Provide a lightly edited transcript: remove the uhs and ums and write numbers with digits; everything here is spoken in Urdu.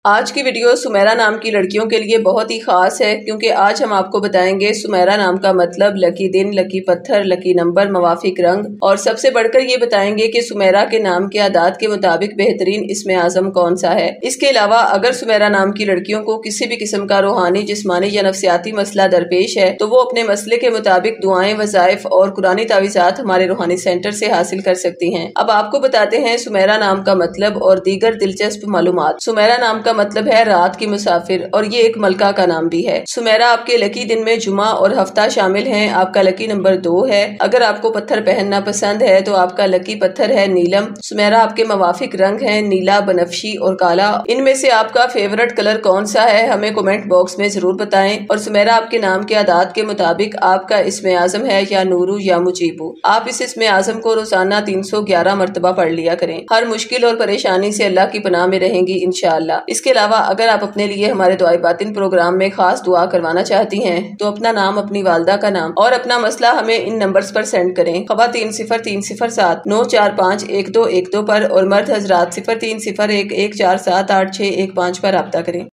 آج کی ویڈیو سمیرہ نام کی لڑکیوں کے لیے بہت ہی خاص ہے کیونکہ آج ہم آپ کو بتائیں گے سمیرہ نام کا مطلب، لکی دن، لکی پتھر، لکی نمبر، موافق رنگ، اور سب سے بڑھ کر یہ بتائیں گے کہ سمیرہ کے نام کے اعداد کے مطابق بہترین اسم اعظم کون سا ہے۔ اس کے علاوہ اگر سمیرہ نام کی لڑکیوں کو کسی بھی قسم کا روحانی، جسمانی یا نفسیاتی مسئلہ درپیش ہے تو وہ اپنے مسئلے کے مطابق دعائیں، وظائف اور قرآنی تعویذات ہمارے روحانی سینٹر سے حاصل کر سکتی ہیں۔ اب آپ کو بتاتے ہیں سمیرہ نام کا مطلب اور دیگر دلچسپ معلومات۔ سمیرہ نام کا مطلب ہے رات کی مسافر، اور یہ ایک ملکہ کا نام بھی ہے۔ سمیرہ آپ کے لکی دن میں جمعہ اور ہفتہ شامل ہیں۔ آپ کا لکی نمبر 2 ہے۔ اگر آپ کو پتھر پہننا پسند ہے تو آپ کا لکی پتھر ہے نیلم۔ سمیرہ آپ کے موافق رنگ ہیں نیلا، بنفشی اور کالا۔ ان میں سے آپ کا فیورٹ کلر کون سا ہے ہمیں کمنٹ باکس میں ضرور بتائیں۔ اور سمیرہ آپ کے نام کے اعداد کے مطابق آپ کا اسم اعظم ہے یا نورو یا مجیبو۔ آپ اس اسم اعظم کو روزانہ 311 مرتبہ پڑھ لیا کریں۔ ہر مشکل اور پریشانی سے اللہ کی پناہ میں رہیں گی انشاءاللہ۔ اس کے علاوہ اگر آپ اپنے لیے ہمارے دعائے باطن پروگرام میں خاص دعا کروانا چاہتی ہیں تو اپنا نام، اپنی والدہ کا نام اور اپنا مسئلہ ہمیں ان نمبرز پر سینڈ کریں۔ خواتین 0307 945 1212 پر اور مرد حضرات 0301 147 8615 پر رابطہ کریں۔